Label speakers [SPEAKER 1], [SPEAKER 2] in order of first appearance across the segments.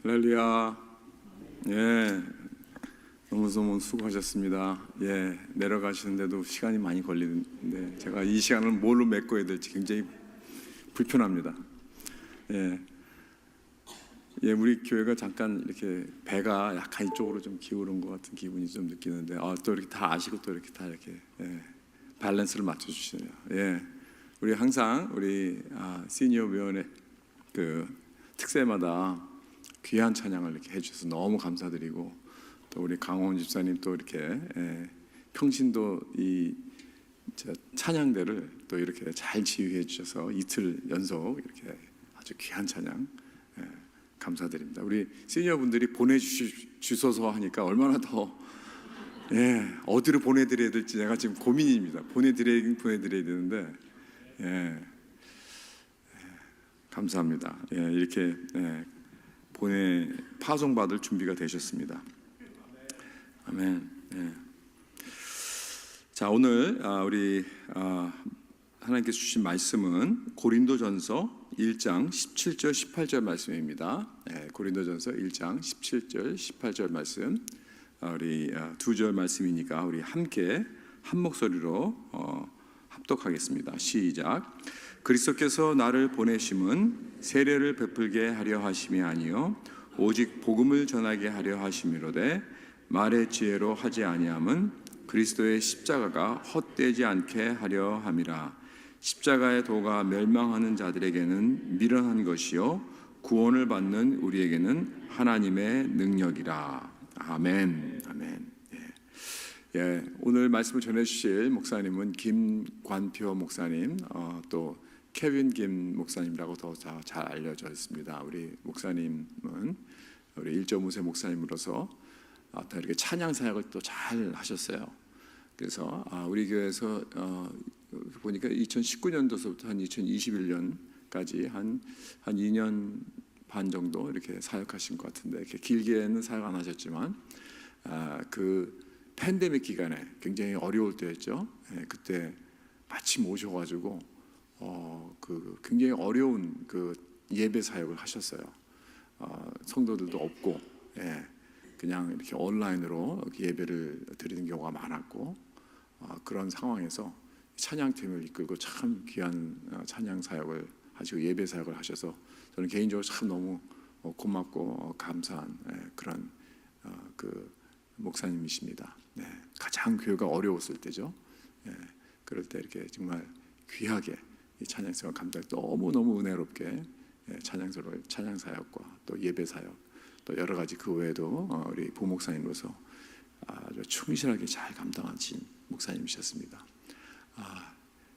[SPEAKER 1] 할렐루야. 예, 너무너무 수고하셨습니다. 예, 내려가시는데도 시간이 많이 걸리는데 제가 이 시간을 뭘로 메꿔야 될지 굉장히 불편합니다. 예, 우리 교회가 잠깐 이렇게 배가 약간 이쪽으로 좀 기울은 것 같은 기분이 좀 느끼는데, 또 이렇게 다 아시고 또 이렇게 다 이렇게 밸런스를 맞춰주시네요. 예, 우리 항상 우리 시니어 위원회 그 특세마다 귀한 찬양을 이렇게 해주셔서 너무 감사드리고, 또 우리 강원 집사님 또 이렇게 평신도 이 찬양대를 또 이렇게 잘 지휘해 주셔서 이틀 연속 이렇게 아주 귀한 찬양 감사드립니다. 우리 시니어분들이 보내주셔서 하니까 얼마나 더 어디로 보내드려야 될지 제가 지금 고민입니다. 보내드려야 되는데 감사합니다. 이렇게 파송받을 준비가 되셨습니다. 아멘. 자, 오늘 우리 하나님께서 주신 말씀은 고린도전서 1장 17절 18절 말씀입니다. 고린도전서 1장 17절 18절 말씀, 우리 두 절 말씀이니까 우리 함께 한 목소리로 합독하겠습니다. 시작. 그리스도께서 나를 보내심은 세례를 베풀게 하려 하심이 아니요 오직 복음을 전하게 하려 하심이로되, 말의 지혜로 하지 아니함은 그리스도의 십자가가 헛되지 않게 하려 함이라. 십자가의 도가 멸망하는 자들에게는 미련한 것이요 구원을 받는 우리에게는 하나님의 능력이라. 아멘. 아멘. 오늘 말씀을 전해주실 목사님은 김관표 목사님, 또 케빈 김 목사님이라고 더 잘 알려져 있습니다. 우리 목사님은 우리 1.5세 목사님으로서 또 이렇게 찬양 사역을 또 잘 하셨어요. 그래서 우리 교회에서 보니까 2019년도서부터 한 2021년까지 한 2년 반 정도 이렇게 사역하신 것 같은데, 이렇게 길게는 사역 안 하셨지만 그 팬데믹 기간에 굉장히 어려울 때였죠. 그때 마침 오셔가지고 그 굉장히 어려운 그 예배 사역을 하셨어요. 성도들도 없고 그냥 이렇게 온라인으로 예배를 드리는 경우가 많았고, 그런 상황에서 찬양팀을 이끌고 참 귀한 찬양 사역을 하시고 예배 사역을 하셔서 저는 개인적으로 참 너무 고맙고 감사한 그런 그 목사님이십니다. 가장 교회가 어려웠을 때죠. 그럴 때 이렇게 정말 귀하게 이 찬양 사역을 감당, 너무 은혜롭게 찬양 사역과 또 예배 사역, 또 여러 가지 그 외에도 우리 부목사님으로서 아주 충실하게 잘 감당하신 목사님이셨습니다.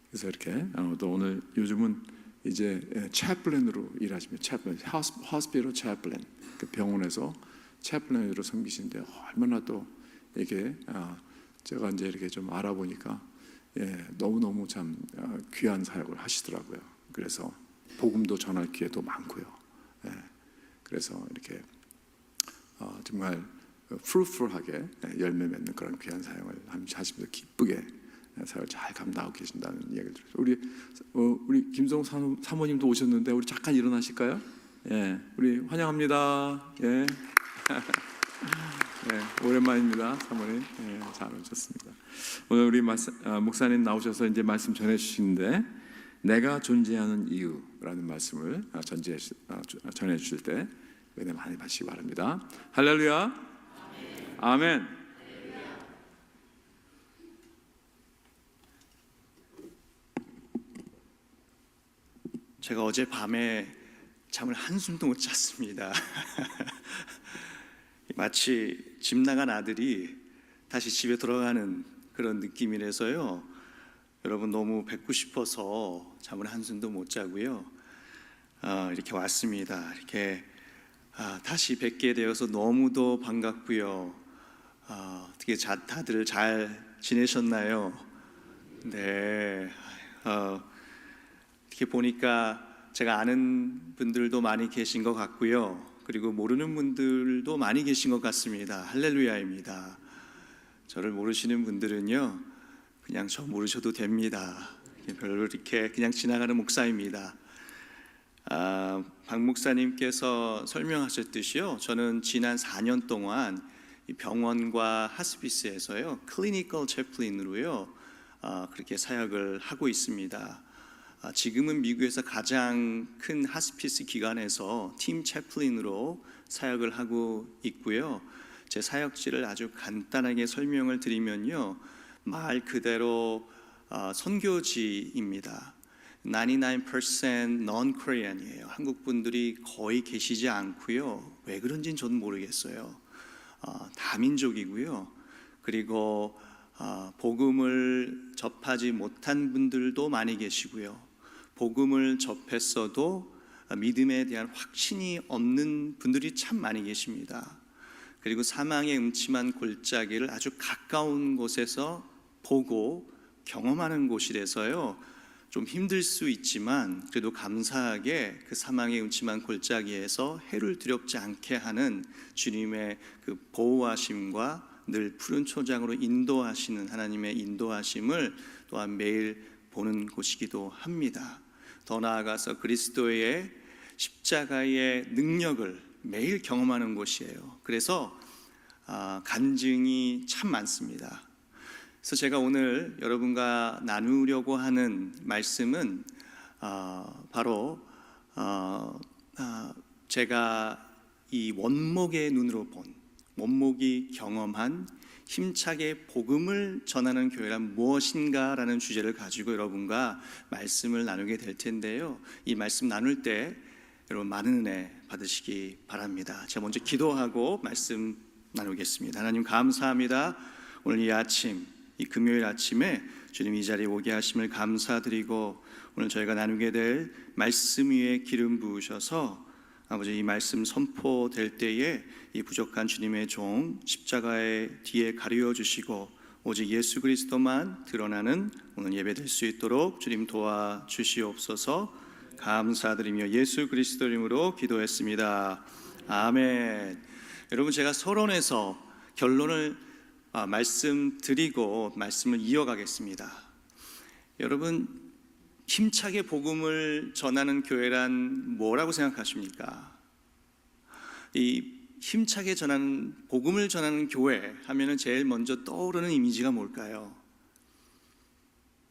[SPEAKER 1] 그래서 이렇게 또 오늘 요즘은 이제 채플랜으로 일하십니다. 채플랜, 호스피털 채플랜, 그 병원에서 채플랜으로 섬기시는데 얼마나 또 이게 제가 이제 이렇게 좀 알아보니까 너무너무 참 귀한 사역을 하시더라고요. 그래서 복음도 전할 기회도 많고요. 그래서 이렇게 정말 프루풀하게 열매 맺는 그런 귀한 사역을 하시면서 기쁘게 사역을 잘 감당하고 계신다는 이야기를 들었어요. 우리 김성욱 사모님도 오셨는데 우리 잠깐 일어나실까요? 우리 환영합니다. 오랜만입니다, 사모님. 잘 오셨습니다. 오늘 우리 목사님 나오셔서 이제 말씀 전해주시는데, 내가 존재하는 이유라는 말씀을 전해주실 때 은혜 많이 받으시기 바랍니다. 할렐루야. 아멘.
[SPEAKER 2] 제가 어제 밤에 잠을 한숨도 못 잤습니다. 마치 집 나간 아들이 다시 집에 돌아가는 그런 느낌이라서요. 여러분 너무 뵙고 싶어서 잠을 한숨도 못 자고요. 이렇게 왔습니다. 이렇게 다시 뵙게 되어서 너무도 반갑고요. 어떻게 다들 잘 지내셨나요? 이렇게 보니까 제가 아는 분들도 많이 계신 것 같고요. 그리고 모르는 분들도 많이 계신 것 같습니다. 할렐루야입니다. 저를 모르시는 분들은요, 그냥 저 모르셔도 됩니다. 별로 이렇게 그냥 지나가는 목사입니다. 박 목사님께서 설명하셨듯이요, 저는 지난 4년 동안 이 병원과 하스피스에서요 클리니컬 채플린으로요 그렇게 사역을 하고 있습니다. 지금은 미국에서 가장 큰 하스피스 기관에서 팀 채플린으로 사역을 하고 있고요. 제 사역지를 아주 간단하게 설명을 드리면요, 말 그대로 선교지입니다. 99% non-Korean이에요. 한국 분들이 거의 계시지 않고요. 왜 그런지는 저는 모르겠어요. 다민족이고요. 그리고 복음을 접하지 못한 분들도 많이 계시고요. 복음을 접했어도 믿음에 대한 확신이 없는 분들이 참 많이 계십니다. 그리고 사망의 음침한 골짜기를 아주 가까운 곳에서 보고 경험하는 곳이라서요, 좀 힘들 수 있지만 그래도 감사하게 그 사망의 음침한 골짜기에서 해를 두렵지 않게 하는 주님의 그 보호하심과 늘 푸른 초장으로 인도하시는 하나님의 인도하심을 또한 매일 보는 곳이기도 합니다. 더 나아가서 그리스도의 십자가의 능력을 매일 경험하는 곳이에요. 그래서 간증이 참 많습니다. 그래서 제가 오늘 여러분과 나누려고 하는 말씀은 바로 제가 이 원목의 눈으로 본, 원목이 경험한 힘차게 복음을 전하는 교회란 무엇인가라는 주제를 가지고 여러분과 말씀을 나누게 될 텐데요, 이 말씀 나눌 때 여러분 많은 은혜 받으시기 바랍니다. 제가 먼저 기도하고 말씀 나누겠습니다. 하나님 감사합니다. 오늘 이 아침, 이 금요일 아침에 주님 이 자리에 오게 하심을 감사드리고, 오늘 저희가 나누게 될 말씀 위에 기름 부으셔서 아버지 이 말씀 선포될 때에 이 부족한 주님의 종 십자가의 뒤에 가려 주시고 오직 예수 그리스도만 드러나는 오늘 예배 될 수 있도록 주님 도와주시옵소서. 감사드리며 예수 그리스도 이름으로 기도했습니다. 아멘. 여러분, 제가 서론에서 결론을 말씀드리고 말씀을 이어가겠습니다. 여러분, 힘차게 복음을 전하는 교회란 뭐라고 생각하십니까? 이 힘차게 전하는 복음을 전하는 교회 하면은 제일 먼저 떠오르는 이미지가 뭘까요?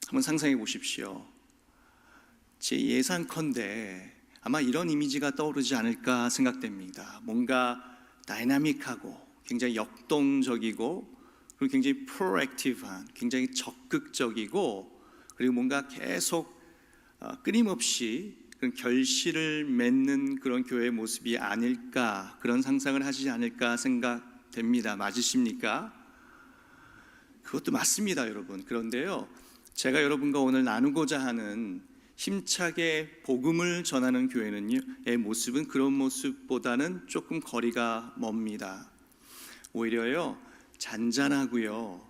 [SPEAKER 2] 한번 상상해 보십시오. 제 예상컨대 아마 이런 이미지가 떠오르지 않을까 생각됩니다. 뭔가 다이나믹하고 굉장히 역동적이고, 그리고 굉장히 프로액티브한, 굉장히 적극적이고, 그리고 뭔가 계속 끊임없이 그런 결실을 맺는 그런 교회의 모습이 아닐까, 그런 상상을 하시지 않을까 생각됩니다. 맞으십니까? 그것도 맞습니다, 여러분. 그런데요, 제가 여러분과 오늘 나누고자 하는 힘차게 복음을 전하는 교회의 모습은 그런 모습보다는 조금 거리가 멉니다. 오히려요, 잔잔하고요,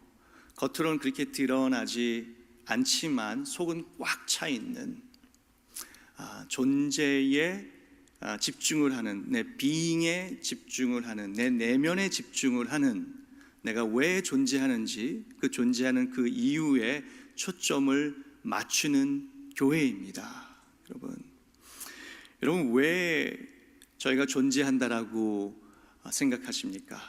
[SPEAKER 2] 겉으로는 그렇게 드러나지 않지만 속은 꽉 차 있는, 존재에 집중을 하는, 내 being에 집중을 하는, 내 내면에 집중을 하는, 내가 왜 존재하는지 그 존재하는 그 이유에 초점을 맞추는 교회입니다. 여러분 왜 저희가 존재한다라고 생각하십니까?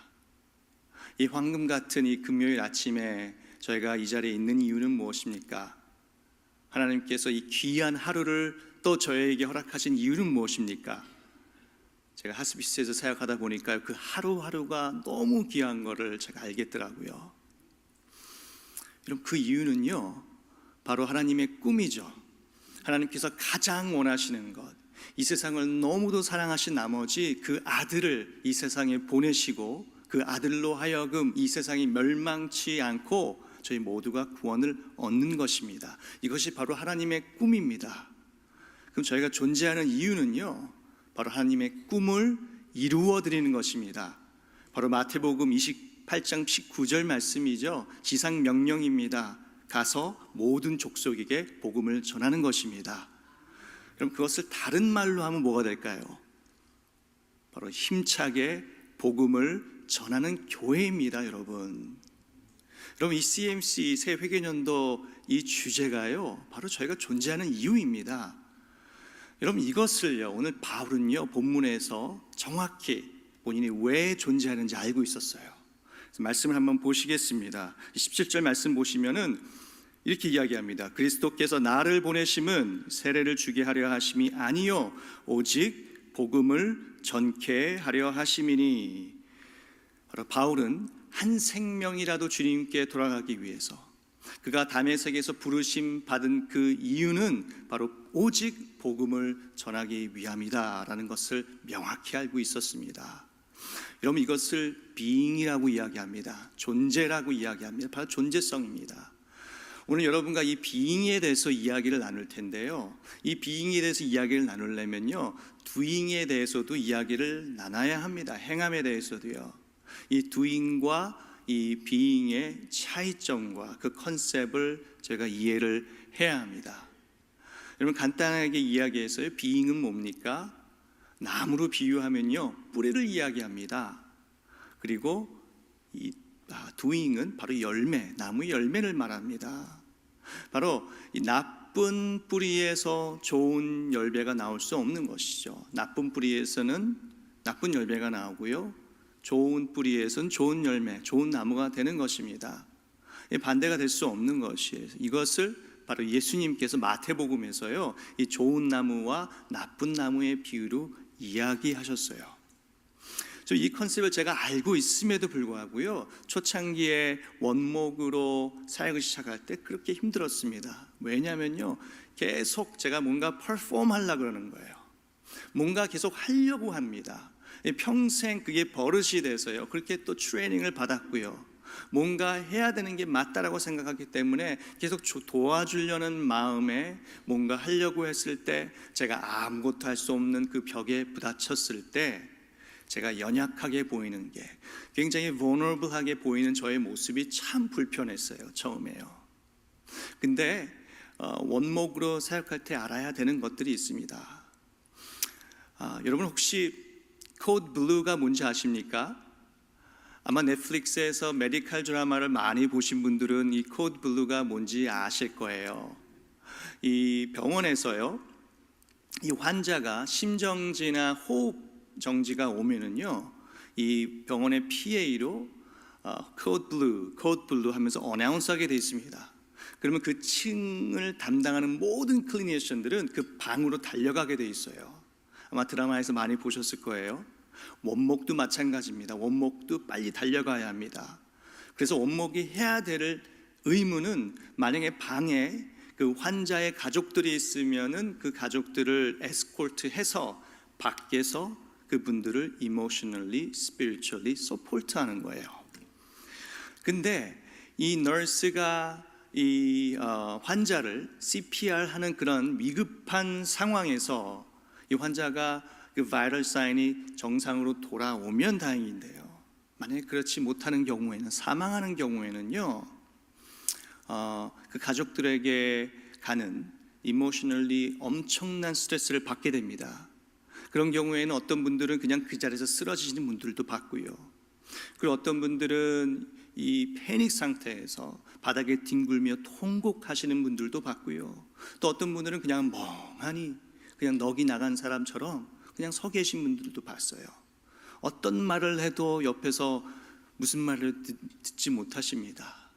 [SPEAKER 2] 이 황금 같은 이 금요일 아침에 저희가 이 자리에 있는 이유는 무엇입니까? 하나님께서 이 귀한 하루를 또 저에게 허락하신 이유는 무엇입니까? 제가 하스피스에서 사역하다 보니까 그 하루하루가 너무 귀한 거를 제가 알겠더라고요. 여러분, 그 이유는요, 바로 하나님의 꿈이죠. 하나님께서 가장 원하시는 것, 이 세상을 너무도 사랑하신 나머지 그 아들을 이 세상에 보내시고 그 아들로 하여금 이 세상이 멸망치 않고 저희 모두가 구원을 얻는 것입니다. 이것이 바로 하나님의 꿈입니다. 그럼 저희가 존재하는 이유는요, 바로 하나님의 꿈을 이루어 드리는 것입니다. 바로 마태복음 28장 19절 말씀이죠. 지상 명령입니다. 가서 모든 족속에게 복음을 전하는 것입니다. 그럼 그것을 다른 말로 하면 뭐가 될까요? 바로 힘차게 복음을 전하는 교회입니다, 여러분. 여러분, 이 CMC 새 회개년도 이 주제가요, 바로 저희가 존재하는 이유입니다. 여러분, 이것을요, 오늘 바울은요, 본문에서 정확히 본인이 왜 존재하는지 알고 있었어요. 그래서 말씀을 한번 보시겠습니다. 17절 말씀 보시면은 이렇게 이야기합니다. 그리스도께서 나를 보내심은 세례를 주게 하려 하심이 아니요 오직 복음을 전케 하려 하심이니. 바로 바울은 한 생명이라도 주님께 돌아가기 위해서, 그가 다메섹에서 부르심 받은 그 이유는 바로 오직 복음을 전하기 위함이다라는 것을 명확히 알고 있었습니다. 여러분, 이것을 being이라고 이야기합니다. 존재라고 이야기합니다. 바로 존재성입니다. 오늘 여러분과 이 being에 대해서 이야기를 나눌 텐데요, 이 being에 대해서 이야기를 나누려면요, doing에 대해서도 이야기를 나눠야 합니다. 행함에 대해서도요. 이 doing과 이 being의 차이점과 그 컨셉을 제가 이해를 해야 합니다. 여러분, 간단하게 이야기해서요, being은 뭡니까? 나무로 비유하면요, 뿌리를 이야기합니다. 그리고 이 doing은 바로 열매, 나무의 열매를 말합니다. 바로 이 나쁜 뿌리에서 좋은 열매가 나올 수 없는 것이죠. 나쁜 뿌리에서는 나쁜 열매가 나오고요, 좋은 뿌리에서는 좋은 열매, 좋은 나무가 되는 것입니다. 반대가 될 수 없는 것이에요. 이것을 바로 예수님께서 마태복음에서요, 이 좋은 나무와 나쁜 나무의 비유로 이야기하셨어요. 이 컨셉을 제가 알고 있음에도 불구하고요, 초창기에 원목으로 사역을 시작할 때 그렇게 힘들었습니다. 왜냐하면요, 계속 제가 뭔가 퍼폼 하려고 그러는 거예요. 뭔가 계속 하려고 합니다. 평생 그게 버릇이 돼서요, 그렇게 또 트레이닝을 받았고요, 뭔가 해야 되는 게 맞다라고 생각하기 때문에 계속 도와주려는 마음에 뭔가 하려고 했을 때, 제가 아무것도 할 수 없는 그 벽에 부딪혔을 때 제가 연약하게 보이는 게, 굉장히 vulnerable하게 보이는 저의 모습이 참 불편했어요, 처음에요. 근데 원목으로 사역할 때 알아야 되는 것들이 있습니다. 여러분, 혹시 코드 블루가 뭔지 아십니까? 아마 넷플릭스에서 메디컬 드라마를 많이 보신 분들은 이 코드 블루가 뭔지 아실 거예요. 이 병원에서요, 이 환자가 심정지나 호흡 정지가 오면은요, 이 병원의 PA로 코드 블루 하면서 어나운스하게 되어 있습니다. 그러면 그 층을 담당하는 모든 클리니션들은 그 방으로 달려가게 되어 있어요. 아마 드라마에서 많이 보셨을 거예요. 원목도 마찬가지입니다. 원목도 빨리 달려가야 합니다. 그래서 원목이 해야 될 의무는, 만약에 방에 그 환자의 가족들이 있으면은 그 가족들을 에스코트해서 밖에서 그분들을 emotionally, spiritually support하는 거예요. 근데 이 너스가 이 환자를 CPR 하는 그런 위급한 상황에서 이 환자가 그 바이럴 사인이 정상으로 돌아오면 다행인데요, 만약에 그렇지 못하는 경우에는, 사망하는 경우에는요, 그 가족들에게 가는 이모셔널리 엄청난 스트레스를 받게 됩니다. 그런 경우에는 어떤 분들은 그냥 그 자리에서 쓰러지시는 분들도 봤고요, 그리고 어떤 분들은 이 패닉 상태에서 바닥에 뒹굴며 통곡하시는 분들도 봤고요, 또 어떤 분들은 그냥 멍하니 그냥 넋이 나간 사람처럼 그냥 서 계신 분들도 봤어요. 어떤 말을 해도 옆에서 무슨 말을 듣지 못하십니다.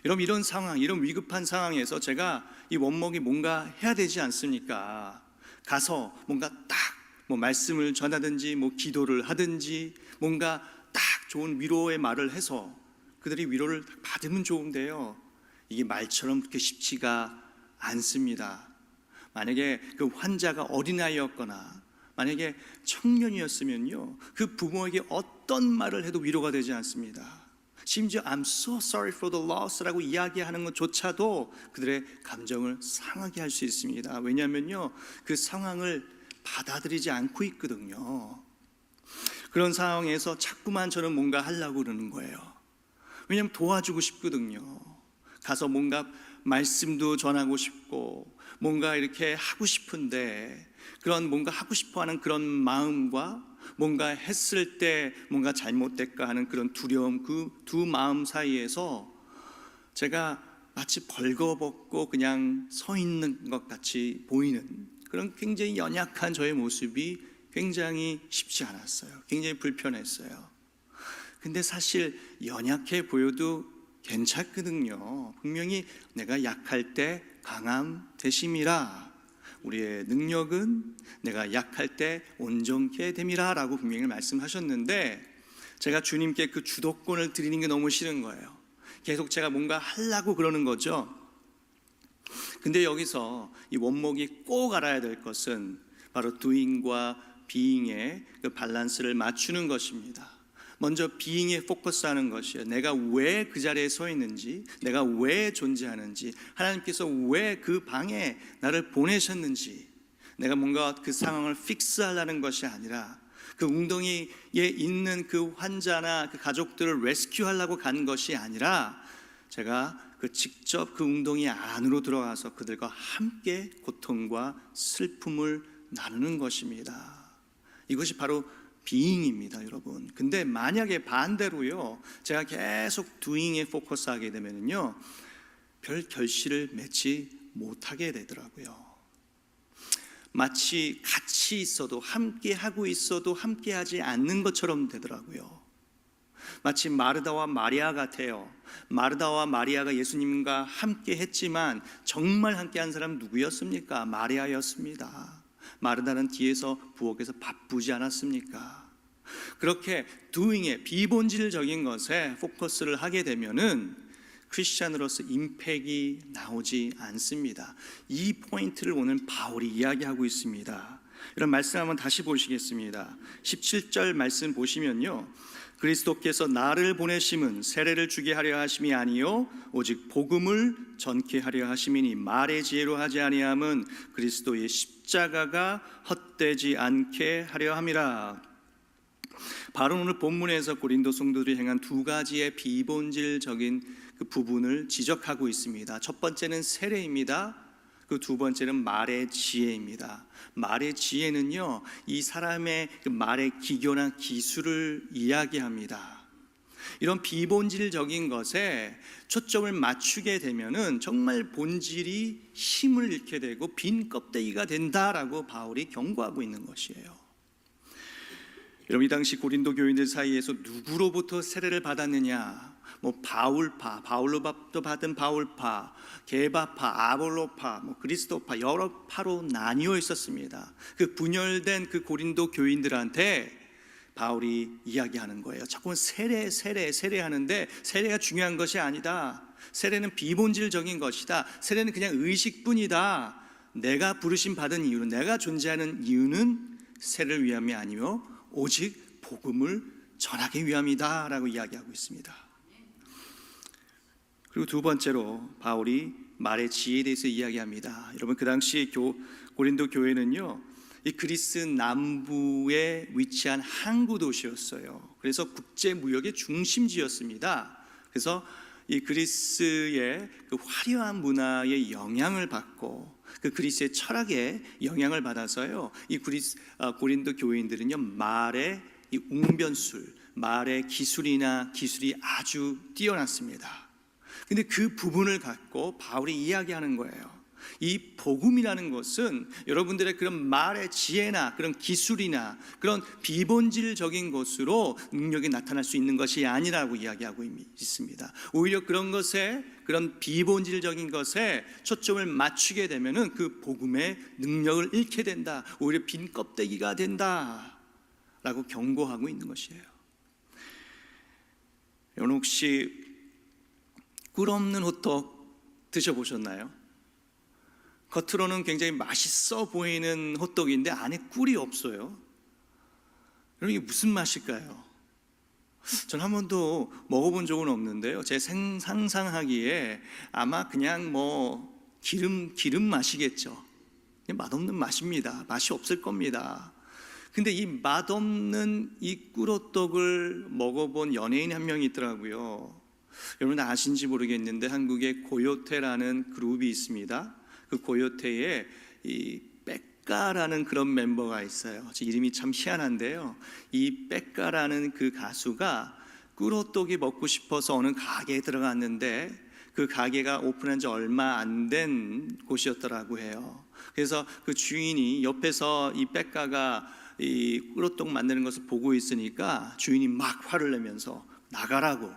[SPEAKER 2] 여러분, 이런 상황, 이런 위급한 상황에서 제가 이 원목이 뭔가 해야 되지 않습니까? 가서 뭔가 딱 말씀을 전하든지 기도를 하든지 뭔가 딱 좋은 위로의 말을 해서 그들이 위로를 받으면 좋은데요, 이게 말처럼 그렇게 쉽지가 않습니다. 만약에 그 환자가 어린아이였거나 만약에 청년이었으면요, 그 부모에게 어떤 말을 해도 위로가 되지 않습니다. 심지어 I'm so sorry for the loss라고 이야기하는 것조차도 그들의 감정을 상하게 할 수 있습니다. 왜냐하면요, 그 상황을 받아들이지 않고 있거든요. 그런 상황에서 자꾸만 저는 뭔가 하려고 그러는 거예요. 왜냐하면 도와주고 싶거든요. 가서 뭔가 말씀도 전하고 싶고 뭔가 이렇게 하고 싶은데, 그런 뭔가 하고 싶어하는 그런 마음과 뭔가 했을 때 뭔가 잘못될까 하는 그런 두려움, 그 두 마음 사이에서 제가 마치 벌거벗고 그냥 서 있는 것 같이 보이는 그런 굉장히 연약한 저의 모습이 굉장히 쉽지 않았어요. 굉장히 불편했어요. 근데 사실 연약해 보여도 괜찮거든요. 분명히 내가 약할 때 강함 되심이라, 우리의 능력은 내가 약할 때 온전케 됨이라 라고 분명히 말씀하셨는데, 제가 주님께 그 주도권을 드리는 게 너무 싫은 거예요. 계속 제가 뭔가 하려고 그러는 거죠. 근데 여기서 이 원목이 꼭 알아야 될 것은 바로 doing과 being의 그 밸런스를 맞추는 것입니다. 먼저 being에 포커스하는 것이에요. 내가 왜 그 자리에 서 있는지, 내가 왜 존재하는지, 하나님께서 왜 그 방에 나를 보내셨는지, 내가 뭔가 그 상황을 픽스하려는 것이 아니라 그 웅덩이에 있는 그 환자나 그 가족들을 레스큐하려고 간 것이 아니라, 제가 직접 그 웅덩이 안으로 들어가서 그들과 함께 고통과 슬픔을 나누는 것입니다. 이것이 바로 being입니다, 여러분. 근데 만약에 반대로요, 제가 계속 doing에 포커스하게 되면요, 별 결실을 맺지 못하게 되더라고요. 마치 같이 있어도, 함께 하고 있어도 함께 하지 않는 것처럼 되더라고요. 마치 마르다와 마리아 같아요. 마르다와 마리아가 예수님과 함께 했지만 정말 함께 한 사람 누구였습니까? 마리아였습니다. 마르다는 뒤에서 부엌에서 바쁘지 않았습니까? 그렇게 doing의 비본질적인 것에 포커스를 하게 되면은 크리스찬으로서 임팩이 나오지 않습니다. 이 포인트를 오늘 바울이 이야기하고 있습니다. 이런 말씀 한번 다시 보시겠습니다. 17절 말씀 보시면요, 그리스도께서 나를 보내심은 세례를 주게 하려 하심이 아니요 오직 복음을 전케 하려 하심이니, 말의 지혜로 하지 아니함은 그리스도의 십자가가 헛되지 않게 하려 함이라. 바로 오늘 본문에서 고린도 성도들이 행한 두 가지의 비본질적인 그 부분을 지적하고 있습니다. 첫 번째는 세례입니다. 그 두 번째는 말의 지혜입니다. 말의 지혜는요, 이 사람의 그 말의 기교나 기술을 이야기합니다. 이런 비본질적인 것에 초점을 맞추게 되면은 정말 본질이 힘을 잃게 되고 빈 껍데기가 된다라고 바울이 경고하고 있는 것이에요. 여러분, 이 당시 고린도 교인들 사이에서 누구로부터 세례를 받았느냐? 뭐 바울파, 바울로부터 받은 바울파, 게바파, 아볼로파, 그리스도파, 여러 파로 나뉘어 있었습니다. 그 분열된 그 고린도 교인들한테 바울이 이야기하는 거예요. 자꾸 세례하는데 세례가 중요한 것이 아니다. 세례는 비본질적인 것이다. 세례는 그냥 의식뿐이다. 내가 부르심 받은 이유는, 내가 존재하는 이유는 세례를 위함이 아니며 오직 복음을 전하기 위함이다 라고 이야기하고 있습니다. 그리고 두 번째로 바울이 말의 지혜에 대해서 이야기합니다. 여러분, 그 당시 고린도 교회는요, 이 그리스 남부에 위치한 항구 도시였어요. 그래서 국제 무역의 중심지였습니다. 그래서 이 그리스의 그 화려한 문화의 영향을 받고 그 그리스의 철학에 영향을 받아서요, 이 고린도 교인들은요, 말의 이 웅변술, 말의 기술이 아주 뛰어났습니다. 근데 그 부분을 갖고 바울이 이야기하는 거예요. 이 복음이라는 것은 여러분들의 그런 말의 지혜나 그런 기술이나 그런 비본질적인 것으로 능력이 나타날 수 있는 것이 아니라고 이야기하고 있습니다. 오히려 그런 것에, 그런 비본질적인 것에 초점을 맞추게 되면은 그 복음의 능력을 잃게 된다. 오히려 빈 껍데기가 된다 라고 경고하고 있는 것이에요. 여러분, 혹시 꿀 없는 호떡 드셔보셨나요? 겉으로는 굉장히 맛있어 보이는 호떡인데 안에 꿀이 없어요. 여러분, 이게 무슨 맛일까요? 전 한 번도 먹어본 적은 없는데요, 제 상상하기에 아마 그냥 기름 맛이겠죠. 맛없는 맛입니다. 맛이 없을 겁니다. 근데 이 맛없는 이 꿀호떡을 먹어본 연예인 한 명이 있더라고요. 여러분 아신지 모르겠는데 한국에 고요태라는 그룹이 있습니다. 그 고요태에 이 백가라는 그런 멤버가 있어요. 이름이 참 희한한데요, 이 백가라는 그 가수가 꿀호떡이 먹고 싶어서 어느 가게에 들어갔는데 그 가게가 오픈한 지 얼마 안 된 곳이었더라고 해요. 그래서 그 주인이 옆에서 이 백가가 이 꿀호떡 만드는 것을 보고 있으니까 주인이 막 화를 내면서 나가라고,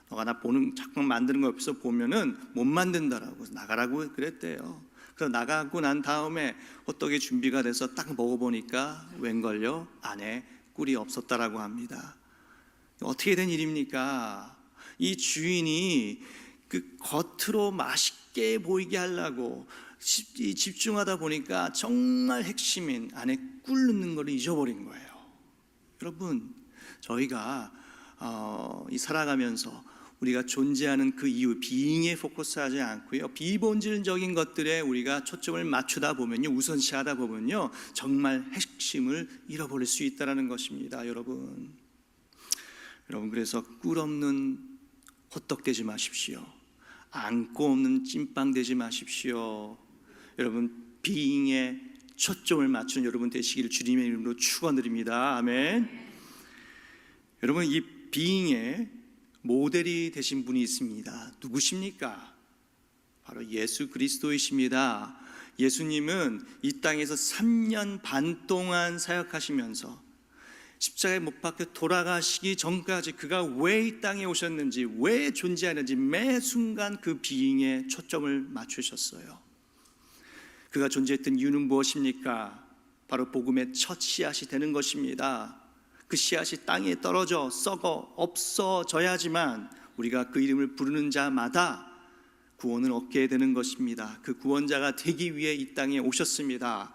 [SPEAKER 2] 너가 나 보는 자꾸 만드는 거 옆에서 보면은 못 만든다라고 나가라고 그랬대요. 그래서 나가고 난 다음에 호떡이 준비가 돼서 딱 먹어보니까 웬걸요? 안에 꿀이 없었다라고 합니다. 어떻게 된 일입니까? 이 주인이 그 겉으로 맛있게 보이게 하려고 집중하다 보니까 정말 핵심인 안에 꿀 넣는 걸 잊어버린 거예요. 여러분, 저희가 이 살아가면서 우리가 존재하는 그 이유, 비잉에 포커스하지 않고요, 비본질적인 것들에 우리가 초점을 맞추다 보면요, 우선시하다 보면요, 정말 핵심을 잃어버릴 수 있다는 것입니다. 여러분, 그래서 꿀 없는 호떡 되지 마십시오. 안고 없는 찐빵 되지 마십시오. 여러분, 비잉에 초점을 맞춘 여러분 되시기를 주님의 이름으로 축원드립니다. 아멘. 여러분, 이 비잉의 모델이 되신 분이 있습니다. 누구십니까? 바로 예수 그리스도이십니다. 예수님은 이 땅에서 3년 반 동안 사역하시면서 십자가에 못 박혀 돌아가시기 전까지 그가 왜 이 땅에 오셨는지, 왜 존재하는지 매 순간 그 비잉에 초점을 맞추셨어요. 그가 존재했던 이유는 무엇입니까? 바로 복음의 첫 씨앗이 되는 것입니다. 그 씨앗이 땅에 떨어져 썩어 없어져야지만 우리가 그 이름을 부르는 자마다 구원을 얻게 되는 것입니다. 그 구원자가 되기 위해 이 땅에 오셨습니다.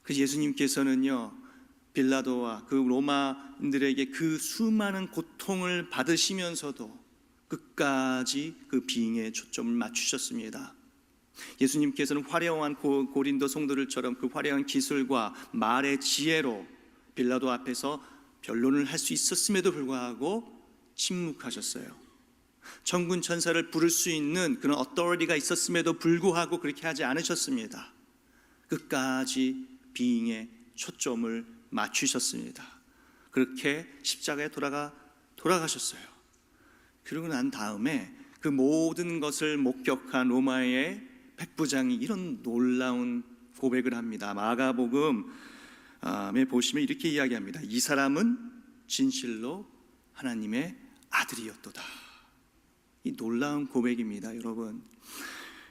[SPEAKER 2] 그 예수님께서는요, 빌라도와 그 로마인들에게 그 수많은 고통을 받으시면서도 끝까지 그 비잉에 초점을 맞추셨습니다. 예수님께서는 화려한 고린도 성도들처럼 그 화려한 기술과 말의 지혜로 빌라도 앞에서 변론을 할 수 있었음에도 불구하고 침묵하셨어요. 천군 천사를 부를 수 있는 그런 어토리티가 있었음에도 불구하고 그렇게 하지 않으셨습니다. 끝까지 비잉에 초점을 맞추셨습니다. 그렇게 십자가에 돌아가셨어요. 그러고 난 다음에 그 모든 것을 목격한 로마의 백부장이 이런 놀라운 고백을 합니다. 마가복음에 보시면 이렇게 이야기합니다. 이 사람은 진실로 하나님의 아들이었도다. 이 놀라운 고백입니다. 여러분,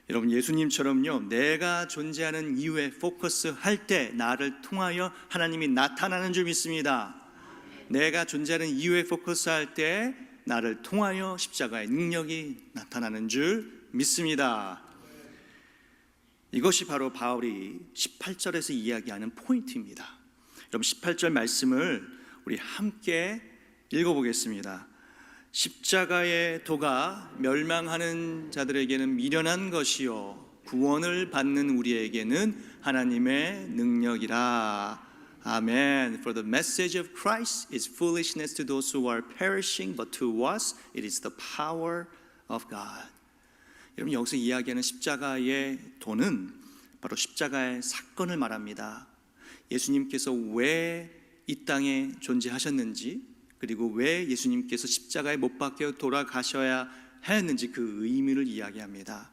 [SPEAKER 2] 예수님처럼요, 내가 존재하는 이유에 포커스할 때 나를 통하여 하나님이 나타나는 줄 믿습니다. 내가 존재하는 이유에 포커스할 때 나를 통하여 십자가의 능력이 나타나는 줄 믿습니다. 이것이 바로 바울이 18절에서 이야기하는 포인트입니다. 여러분, 18절 말씀을 우리 함께 읽어보겠습니다. 십자가의 도가 멸망하는 자들에게는 미련한 것이요 구원을 받는 우리에게는 하나님의 능력이라. 아멘. For the message of Christ is foolishness to those who are perishing, but to us it is the power of God. 여러분, 여기서 이야기하는 십자가의 도는 바로 십자가의 사건을 말합니다. 예수님께서 왜 이 땅에 존재하셨는지, 그리고 왜 예수님께서 십자가에 못 박혀 돌아가셔야 했는지 그 의미를 이야기합니다.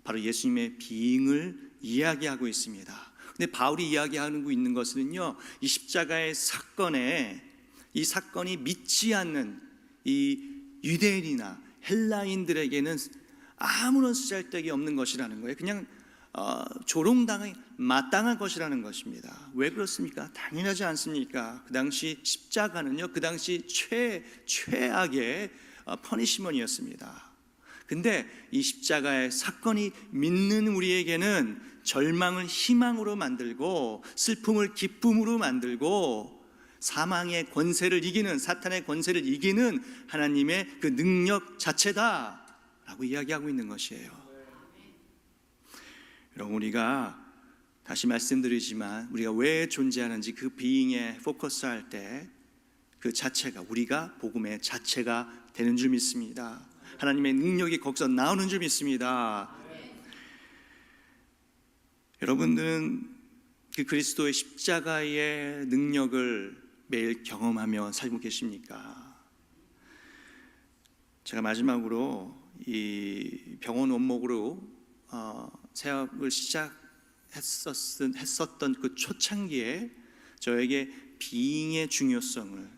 [SPEAKER 2] 바로 예수님의 비잉을 이야기하고 있습니다. 근데 바울이 이야기하고 있는 것은요, 이 십자가의 사건에, 이 사건이 믿지 않는 이 유대인이나 헬라인들에게는 아무런 쓰잘데기 없는 것이라는 거예요. 그냥 조롱당이 마땅한 것이라는 것입니다. 왜 그렇습니까? 당연하지 않습니까? 그 당시 십자가는요, 그 당시 최악의 퍼니시먼이었습니다. 근데 이 십자가의 사건이 믿는 우리에게는 절망을 희망으로 만들고 슬픔을 기쁨으로 만들고 사망의 권세를 이기는, 사탄의 권세를 이기는 하나님의 그 능력 자체다라고 이야기하고 있는 것이에요. 여러분, 우리가 다시 말씀드리지만 우리가 왜 존재하는지 그 비잉에 포커스할 때 그 자체가, 우리가 복음의 자체가 되는 줄 믿습니다. 하나님의 능력이 거기서 나오는 줄 믿습니다. 여러분들은 그 그리스도의 십자가의 능력을 매일 경험하며 살고 계십니까? 제가 마지막으로 이 병원 원목으로 사역을 했었던 그 초창기에 저에게 비잉의 중요성을,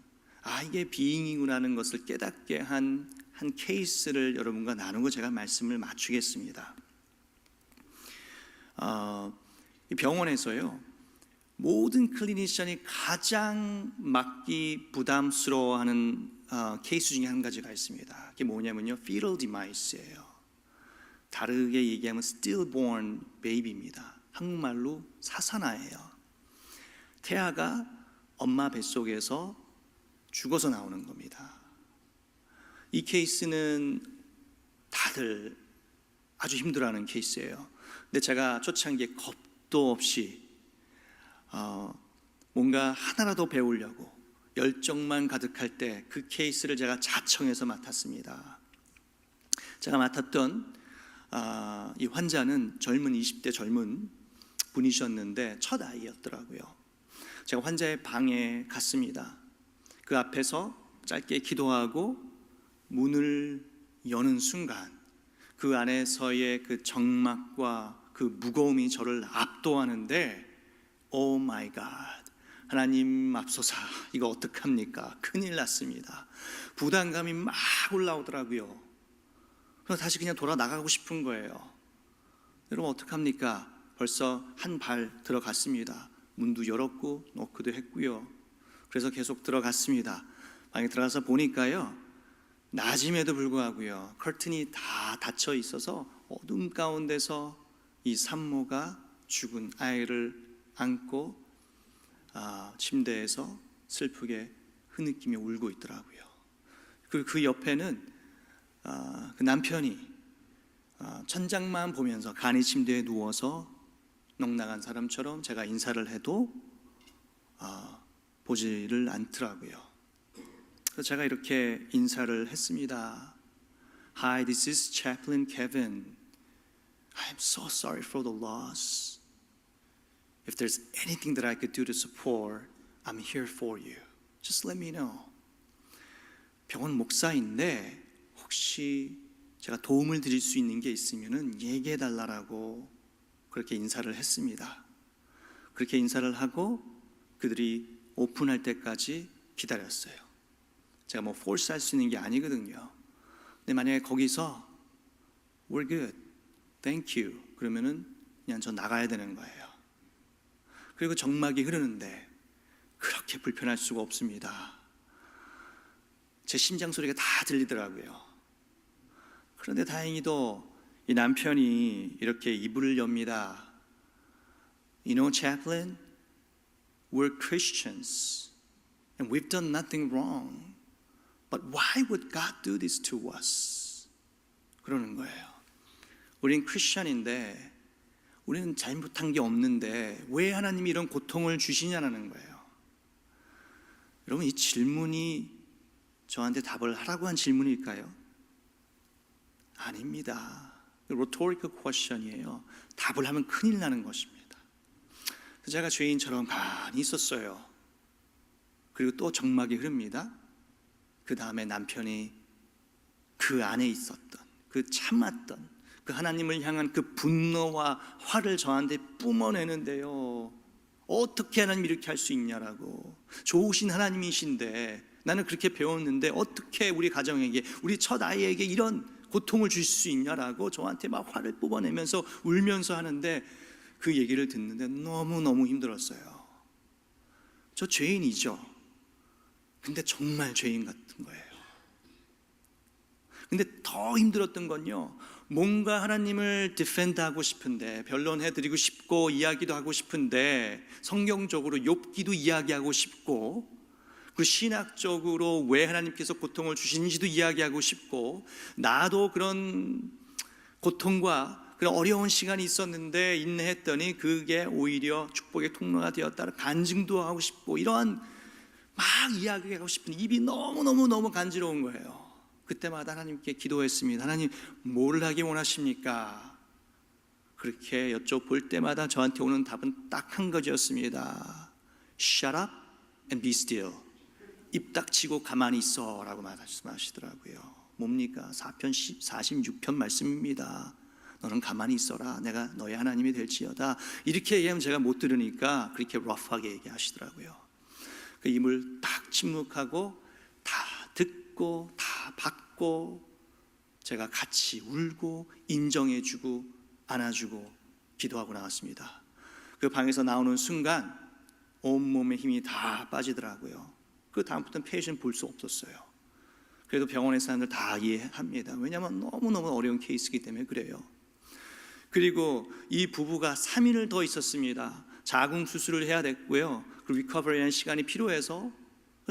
[SPEAKER 2] 이게 비잉이구나는 것을 깨닫게 한 케이스를 여러분과 나누고 제가 말씀을 마치겠습니다. 이 병원에서요, 모든 클리니션이 가장 맡기 부담스러워하는 케이스 중에 한 가지가 있습니다. 그게 뭐냐면요, fetal demise예요. 다르게 얘기하면 stillborn baby입니다. 한국말로 사산아예요. 태아가 엄마 뱃속에서 죽어서 나오는 겁니다. 이 케이스는 다들 아주 힘들어하는 케이스예요. 근데 제가 초창기에 겁도 없이 뭔가 하나라도 배우려고 열정만 가득할 때 그 케이스를 제가 자청해서 맡았습니다. 제가 맡았던 이 환자는 젊은 20대 젊은 분이셨는데 첫 아이였더라고요. 제가 환자의 방에 갔습니다. 그 앞에서 짧게 기도하고 문을 여는 순간 그 안에서의 그 정막과 그 무거움이 저를 압도하는데, 오 마이 갓, 하나님 앞서사, 이거 어떡합니까? 큰일 났습니다. 부담감이 막 올라오더라고요. 그래서 다시 그냥 돌아 나가고 싶은 거예요. 여러분 어떡합니까? 벌써 한 발 들어갔습니다. 문도 열었고 노크도 했고요. 그래서 계속 들어갔습니다. 방에 들어가서 보니까요, 낮임에도 불구하고요, 커튼이 다 닫혀 있어서 어둠 가운데서 이 산모가 죽은 아이를 안고 침대에서 슬프게 흐느끼며 울고 있더라고요. 그리고 그 옆에는 그 남편이 천장만 보면서 간이 침대에 누워서 넉나간 사람처럼 제가 인사를 해도 보지를 않더라고요. 그래서 제가 이렇게 인사를 했습니다. Hi, this is Chaplain Kevin. I'm so sorry for the loss. If there's anything that I could do to support, I'm here for you. Just let me know. 병원 목사인데 혹시 제가 도움을 드릴 수 있는 게 있으면은 얘기해 달라고 그렇게 인사를 했습니다. 그렇게 인사를 하고 그들이 오픈할 때까지 기다렸어요. 제가 뭐 force 할 수 있는 게 아니거든요. 근데 만약에 거기서 We're good, thank you 그러면은 그냥 저 나가야 되는 거예요. 그리고 정막이 흐르는데 그렇게 불편할 수가 없습니다. 제 심장 소리가 다 들리더라고요. 그런데 다행히도 이 남편이 이렇게 이불을 엽니다. You know, chaplain, we're Christians and we've done nothing wrong. But why would God do this to us? 그러는 거예요. 우린 크리스천인데 우리는 잘못한 게 없는데 왜 하나님이 이런 고통을 주시냐는 거예요. 여러분, 이 질문이 저한테 답을 하라고 한 질문일까요? 아닙니다. rhetorical question이에요. 답을 하면 큰일 나는 것입니다. 제가 죄인처럼 가만히 있었어요. 그리고 또 정막이 흐릅니다. 그 다음에 남편이 그 안에 있었던, 그 참았던 그 하나님을 향한 그 분노와 화를 저한테 뿜어내는데요, 어떻게 하나님 이렇게 할 수 있냐라고. 좋으신 하나님이신데 나는 그렇게 배웠는데 어떻게 우리 가정에게, 우리 첫 아이에게 이런 고통을 주실 수 있냐라고 저한테 막 화를 뽑아내면서 울면서 하는데, 그 얘기를 듣는데 너무너무 힘들었어요. 저 죄인이죠. 근데 정말 죄인 같은 거예요. 근데 더 힘들었던 건요, 뭔가 하나님을 디펜드하고 싶은데, 변론해드리고 싶고 이야기도 하고 싶은데, 성경적으로 욥기도 이야기하고 싶고, 그 신학적으로 왜 하나님께서 고통을 주시는지도 이야기하고 싶고, 나도 그런 고통과 그런 어려운 시간이 있었는데 인내했더니 그게 오히려 축복의 통로가 되었다 간증도 하고 싶고, 이러한 막 이야기하고 싶은 입이 너무 간지러운 거예요. 그때마다 하나님께 기도했습니다. 하나님, 뭘 하기 원하십니까? 그렇게 여쭤볼 때마다 저한테 오는 답은 딱 한 가지였습니다. Shut up and be still. 입 닥치고 가만히 있어 라고 말씀하시더라고요. 뭡니까? 46편 말씀입니다. 너는 가만히 있어라. 내가 너의 하나님이 될지어다. 이렇게 얘기하면 제가 못 들으니까 그렇게 러프하게 얘기하시더라고요. 그 입을 딱 침묵하고 다 듣고 다 받고 제가 같이 울고 인정해주고 안아주고 기도하고 나왔습니다. 그 방에서 나오는 순간 온몸에 힘이 다 빠지더라고요. 그 다음부터는 페이지는 볼 수 없었어요. 그래도 병원의 사람들 다 이해합니다. 왜냐하면 너무너무 어려운 케이스이기 때문에 그래요. 그리고 이 부부가 3일을 더 있었습니다. 자궁 수술을 해야 됐고요. 그 리커버리한 시간이 필요해서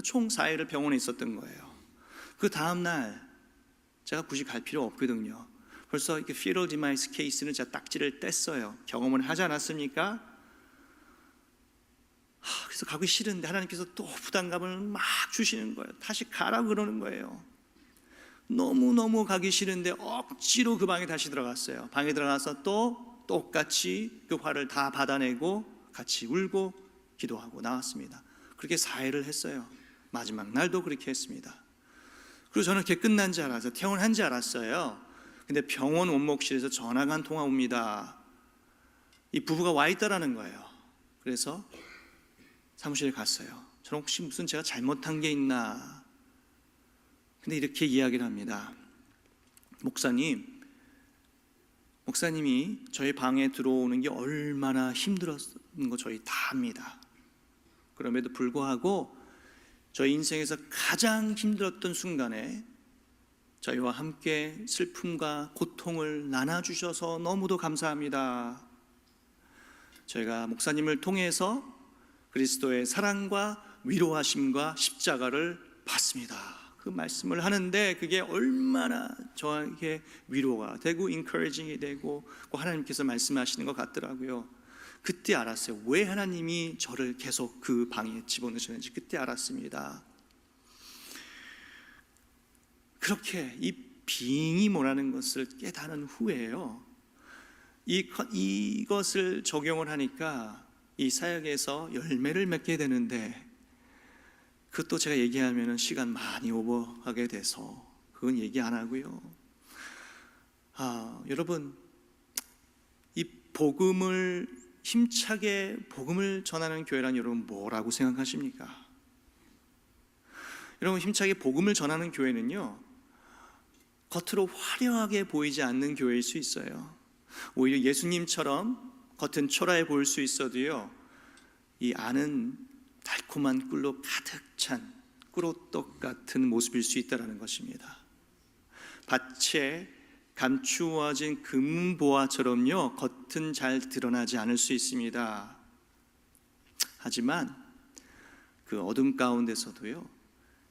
[SPEAKER 2] 총 4일을 병원에 있었던 거예요. 그 다음날 제가 굳이 갈 필요 없거든요. 벌써 이렇게 fetal demise 케이스는 제가 딱지를 뗐어요. 경험을 하지 않았습니까? 그래서 가기 싫은데 하나님께서 또 부담감을 막 주시는 거예요. 다시 가라 그러는 거예요. 너무너무 가기 싫은데 억지로 그 방에 다시 들어갔어요. 방에 들어가서 또 똑같이 그 화를 다 받아내고 같이 울고 기도하고 나왔습니다. 그렇게 4일을 했어요. 마지막 날도 그렇게 했습니다. 그리고 저는 그렇게 끝난 줄 알아서 퇴원한 줄 알았어요. 근데 병원 원목실에서 전화가 한 통화 옵니다. 이 부부가 와 있다라는 거예요. 그래서 사무실에 갔어요. 저는 혹시 무슨 제가 잘못한 게 있나. 근데 이렇게 이야기를 합니다. 목사님이 저희 방에 들어오는 게 얼마나 힘들었는 거 저희 다 압니다. 그럼에도 불구하고 저희 인생에서 가장 힘들었던 순간에 저희와 함께 슬픔과 고통을 나눠주셔서 너무도 감사합니다. 저희가 목사님을 통해서 그리스도의 사랑과 위로하심과 십자가를 받습니다. 그 말씀을 하는데 그게 얼마나 저에게 위로가 되고 encouraging이 되고 하나님께서 말씀하시는 것 같더라고요. 그때 알았어요. 왜 하나님이 저를 계속 그 방에 집어넣으셨는지 그때 알았습니다. 그렇게 이 빙이 뭐라는 것을 깨달은 후에요. 이것을 적용을 하니까 이 사역에서 열매를 맺게 되는데 그것도 제가 얘기하면 시간 많이 오버하게 돼서 그건 얘기 안 하고요. 여러분 이 힘차게 복음을 전하는 교회란 여러분 뭐라고 생각하십니까? 여러분 힘차게 복음을 전하는 교회는요 겉으로 화려하게 보이지 않는 교회일 수 있어요. 오히려 예수님처럼 겉은 초라해 보일 수 있어도요 이 안은 달콤한 꿀로 가득 찬 꿀호떡 같은 모습일 수 있다는 것입니다. 밭에 감추어진 금보화처럼요 겉은 잘 드러나지 않을 수 있습니다. 하지만 그 어둠 가운데서도요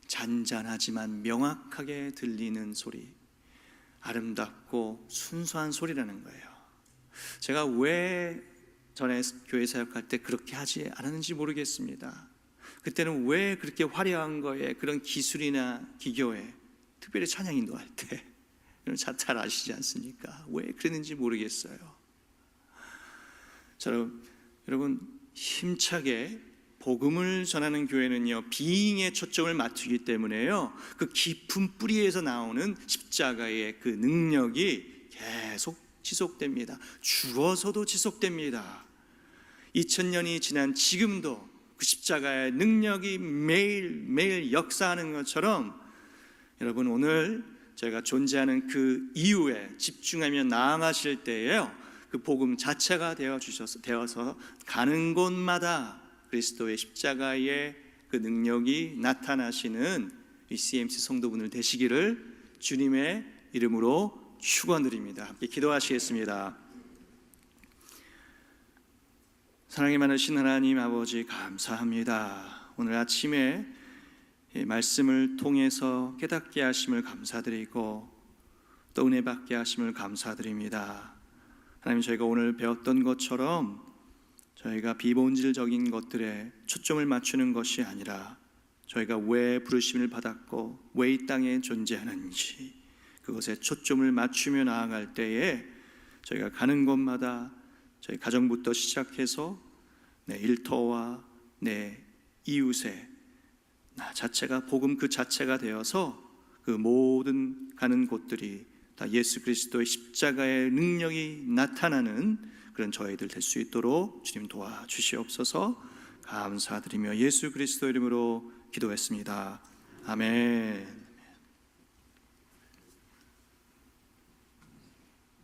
[SPEAKER 2] 잔잔하지만 명확하게 들리는 소리, 아름답고 순수한 소리라는 거예요. 제가 왜 전에 교회 사역할 때 그렇게 하지 않았는지 모르겠습니다. 그때는 왜 그렇게 화려한 거에 그런 기술이나 기교에 특별히 찬양 인도할 때 잘 아시지 않습니까? 왜 그랬는지 모르겠어요. 여러분 힘차게 복음을 전하는 교회는요 비잉에 초점을 맞추기 때문에요 그 깊은 뿌리에서 나오는 십자가의 그 능력이 계속 지속됩니다. 죽어서도 지속됩니다. 2000년이 지난 지금도 그 십자가의 능력이 매일 역사하는 것처럼 여러분 오늘 저희가 존재하는 그 이유에 집중하며 나아가실 때에요 그 복음 자체가 되어서 가는 곳마다 그리스도의 십자가의 그 능력이 나타나시는 이 CMC 성도분들 되시기를 주님의 이름으로 축원드립니다. 함께 기도하시겠습니다. 사랑이 많으신 하나님 아버지 감사합니다. 오늘 아침에 이 말씀을 통해서 깨닫게 하심을 감사드리고 또 은혜 받게 하심을 감사드립니다. 하나님 저희가 오늘 배웠던 것처럼 저희가 비본질적인 것들에 초점을 맞추는 것이 아니라 저희가 왜 부르심을 받았고 왜 이 땅에 존재하는지 그것에 초점을 맞추며 나아갈 때에 저희가 가는 곳마다 저희 가정부터 시작해서 내 일터와 내 이웃에 나 자체가 복음 그 자체가 되어서 그 모든 가는 곳들이 다 예수 그리스도의 십자가의 능력이 나타나는 그런 저희들 될 수 있도록 주님 도와주시옵소서. 감사드리며 예수 그리스도 이름으로 기도했습니다. 아멘.